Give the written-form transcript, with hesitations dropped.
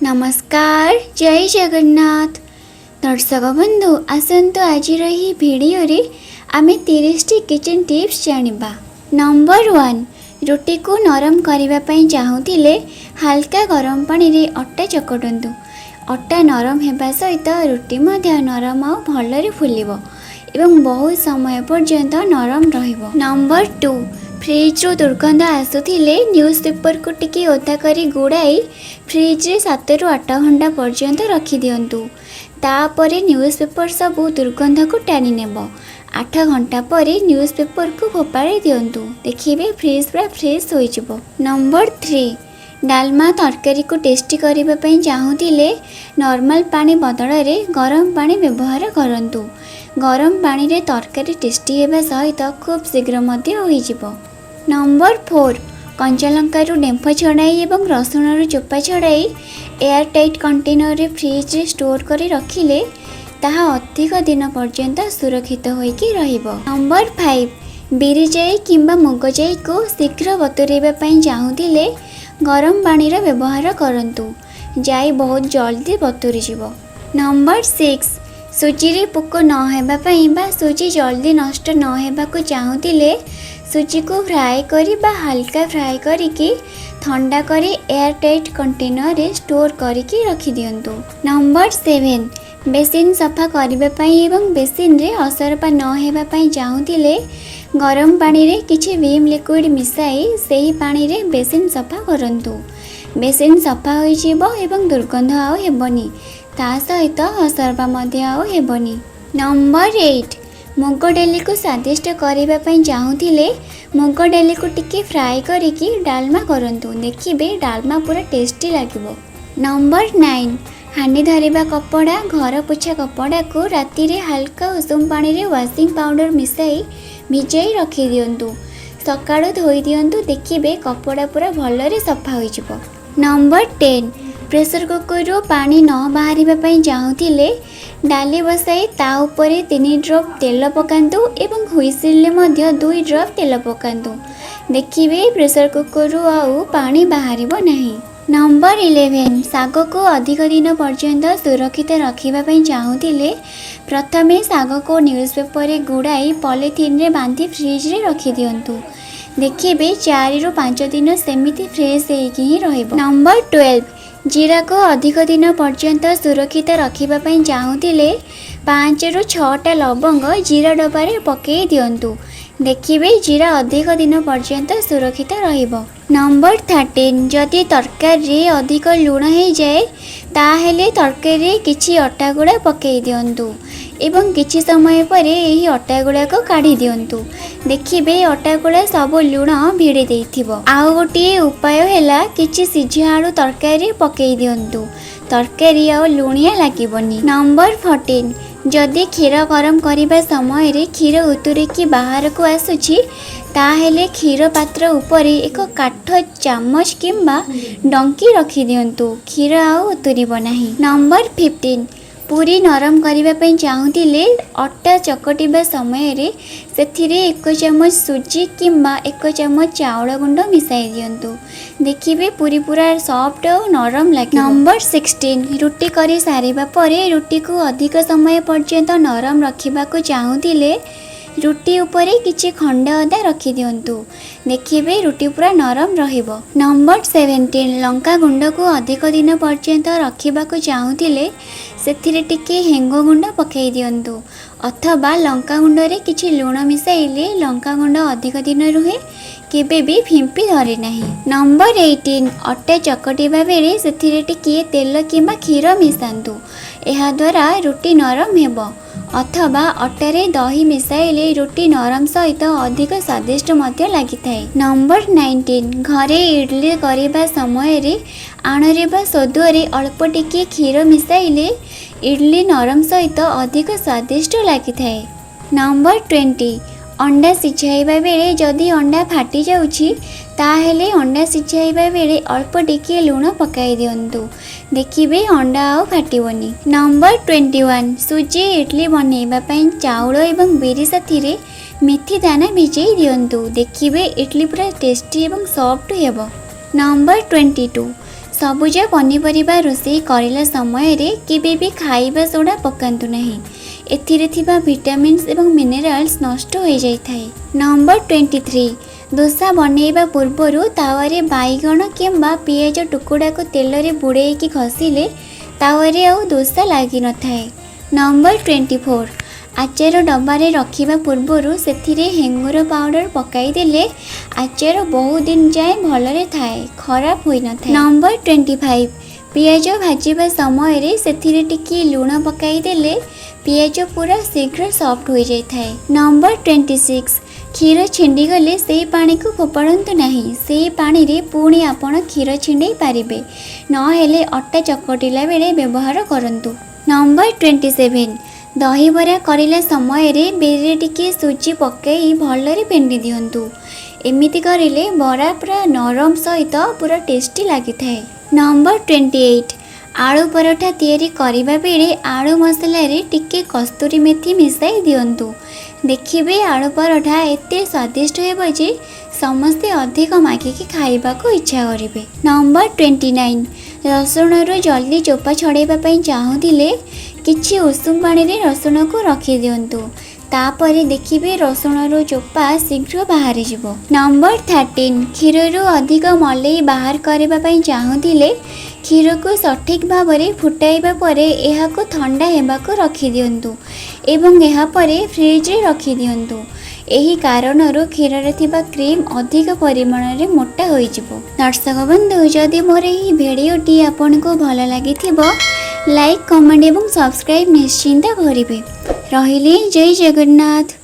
नमस्कार जय जगन्नाथ दर्शक बंधु आसतु आज भिडियो रे आमे 30 टी किचन टिप्स जानिबा। नंबर 1 रोटी को नरम करबा पई चाहूतिले हल्का गरम पानी रे अटा चकटंतु। अटा नरम हेबा सहित रोटी मध्य नरम आ भलरे फुलिबो एवं बहुत समय पर्यंत नरम रहिबो। नंबर 2 फ्रिज रो दुर्गंध आसुथिले न्यूज पेपर को टिके ओदा करी गुड़ाई फ्रिज रे 7 ରୁ 8 घंटा पर्यंत रखी दियंतु। तापरे न्यूज पेपर सबू दुर्गंध को टाणी नेबो। 8 घंटा परे न्यूज पेपर को फोपाड़ी दियंतु। देखिबे फ्रिज पूरा फ्रेश होई जिवो। नंबर 3 डालमा तरकारी को टेस्टी करबा पई चाहूतिले नॉर्मल पानी बदल रे गरम पानी व्यवहार करंतु। गरम पानी रे तरकारी टेस्टी हेबा सहित खूब शीघ्र मध्य होई जिवो। नंबर 4 कंचा लंका रू डेम्फ छड़ाई एवं रसुण रू चोपा छड़ाई एयर टाइट कंटेनर रे फ्रिज रे स्टोर करी रखिले ताहा अधिक दिन पर्यंत सुरक्षित होइकी रहिबो। नंबर 5 बिरी जाई किंबा मुग जाई को शीघ्र बतुरेबा पई चाहूतिले गरम पानी रो व्यवहार करंतु। जाई बहुत जल्दी बतुरी जिवो। नंबर 6 सुजी रे पोक न हेबा पई बा सुजी जल्दी नष्ट न हेबा को चाहूतिले सुजी को फ्राए करी बा हल्का फ्राए करी की ठंडा करी एयर टाइट कंटेनर रे स्टोर करी की रखी दियंतु। नंबर 7 बेसिन सफा करबा पई एवं बेसिन रे असरपा न हेबा पई चाहूतिले गरम पानी रे किछि विम लिक्विड मिसाई सेही पानी रे बेसिन सफा करंतु। बेसिन सफा होई जिवो एवं दुर्गंध आउ हेबनी। ता सहित असरपा मध्य आउ हेबनी। नंबर 8 मुग डाली को स्वादिष्ट करबा पई चाहूतिले मुग डाली को टिके फ्राए करिकी डालमा करंतु। देखिबे डालमा पूरा टेस्टी लागिबो। नंबर 9 हांडी धरिबा कपड़ा घर पोछा कपड़ा को राती रे हल्का उषुम पानी रे वाशिंग पाउडर मिसाई भिजाई रखी दियंतु। सकाळु धोई दियंतु। देखिबे कपड़ा पूरा भलरे सफा होई जिवो। नंबर 10 प्रेशर कुकर रो पानी न बाहरिबा पई चाहूतिले डाली बसाई ता उपरे 3 ड्रॉप तेल पकांतु एवं हुइसिल मध्य 2 ड्रॉप तेल पकांतु। देखिबे प्रेशर कुकर रो आउ पानी बाहरिबो नाही। नंबर 11 साग को अधिक दिन पर्यंत सुरक्षित रखिबा पई चाहूतिले प्रथमे साग को न्यूज पेपर रे गुड़ाई पॉलिथिन रे बांधी फ्रिज रे रखी दियंतु। देखिबे 4 ରୁ 5 दिन सेमिति फ्रेश हेकी ही रहइबो। नंबर 12 जीरा को अधिक दिन पर्यंत सुरक्षित रखिबा पई चाहूतिले 5 ରୁ 6टा लवंग जीरा डब्बा रे पकेई दियंतु। देखिबे जीरा अधिक दिन पर्यंत सुरक्षित रहिबो। नंबर 13 जदि तरकारी रे अधिक लूण हे जाए ताहेले तरकारी रे किछि अटा गुड़ा पकेई दियंतु एवं किछि समय परे एही अटा गुड़ा को काढी दियंतु। देखिबे अटा गुड़ा सब लूण भिड़ी देइथिबो। आउ गोटे उपाय हेला किछि सिझा आलू तरकारी रे पकेई दियंतु। तरकारी आ लुणिया लागिबनी। नंबर 14 जदि क्षीर गरम करबा समय रे क्षीर उतुरी की बाहर को आसुछि ताहेले क्षीर पात्र उपरे एक काठ चामच किंबा डंकी रखी दियंतु। क्षीर आ उतुरिबो नाही। नंबर 15 पूरी नरम करबा पई चाहूतिले अटा चकटिबा समय रे सेथिरे 1 चमच सुजी किंबा 1 चमच चाउल गुंड मिसाई दियंतु। देखिबे पूरी पूरा सॉफ्ट और नरम लागे। नंबर 16 रुटी करी सारिबा परे रुटी को अधिक समय पर्यंत नरम रखिबा को चाहूतिले रुटी उपरे किछि खंड अदा रखी दियंतु। देखिबे रुटी पूरा नरम रहिबो। नंबर 17 लंका गुंड को अधिक दिन पर्यंत रखिबा को चाहूतिले सेथिरे टिके हेंगो गुंड पकाई दियंतु अथवा लंका गुंड रे किछि लूण मिसाइले लंका गुंड अधिक दिन रुहे केबे भी फिंपी धरे नाही। नंबर 18 अटा चकटिबा बेले सेथिरे टिके तेल किंबा क्षीर मिसांतु। एहा द्वारा रुटी नरम हेबो अथवा अटारे दही मिसाइले रुटी नरम सहित अधिक स्वादिष्ट मध्य लागिथाए। नंबर 19 घरे इडली करबा समय रे आणरे बा सदुरे अल्प टिके क्षीर मिसाइले इडली नरम सहित अधिक स्वादिष्ट लागिथाए। नंबर 20 अंडा सिझाइबा बेले जदि अंडा फाटी जाउछि ताहेले अंडा सिझाइबा बेले अल्प टिके लूण पकाई दियंतु। देखिबे अंडा आ फाटिबनी। नंबर 21 सुजी इडली बनैबा पई चाउल एवं बिरी साथी मेथी दाना भिजई दियंतु। देखिबे इडली पूरा टेस्टी एवं सॉफ्ट हेबो। नंबर 22 ସବୁज पनीपरिबा रोषेई करला समय रे केबे भी खाइबा सोडा पकांतु नहीं। एथिरे थिबा विटामिन्स एवं मिनेराल्स नष्ट हो जाई थाए। नंबर 23 दोसा बनैबा पूर्वरु तावारे बाइगण किंबा पियाज टुकुड़ा को तेल रे बुड़ेकी घसिले तावारे आउ दोसा लागी न थाए। नंबर 24 आचार डब्बारे रखिबा पूर्वरु सेथिरे हेंगुर पाउडर पकाई देले आचार बहुत दिन जाए भलरे थाए, खराब होई न थाए। नंबर 25 पियाज भाजिबा समय रे सेथिरे टिकी लूण पकाई देले पियाज पूरा शीघ्र सॉफ्ट हो जाई थाए। नंबर 26 क्षीर छिंडी गले से पानी को फोपाड़ंतु नहीं। से पानी रे पुणी आपण क्षीर छिंडई पारिबे, न हेले अट्टा चकटिला बेले व्यवहार करंतु। नंबर 27 दही बरा करला समय रे बेरे टिके सुजी पकई भलरे फेंडी दियंतु। एमिति करिले बरा पूरा नरम सहित पूरा टेस्टी लागि थाए। नंबर 28 आलू पराठा तैयारी करिबा बेले आलू मसला रे टिके कस्तूरी मेथी मिसाई दियंतु। देखिबे आलू पराठा एते स्वादिष्ट हेबो जे समस्ते अधिक मागिकी खाइबा को इच्छा करिवे। नंबर 29 रसुण रो जल्दी चोपा छड़ाइबा पई चाहुथिले किछि उषुम पानी रे रसुण को रखि दियंतु। तापरे देखिबे रसुण रो चोपा शीघ्र बाहरी जिवो। नंबर 13 क्षीर रो अधिक मलई बाहर करबा पई चाहुथिले क्षीर को सठिक भाव में फुटाइबा परे एहा को ठंडा हेबा को रखि दियंतु एवं एहा परे फ्रिज रे रखि दियंतु। एही कारणरू क्षीर रे थिबा क्रीम अधिक परिमाण रे मोटा होई जिवो। दर्शक बंधु जदि मोर एही भिडियोटी आपनको भल लागिथिबो लाइक कमेंट एवं सब्सक्राइब निश्चिंत करिवे। रहिले जय जगन्नाथ।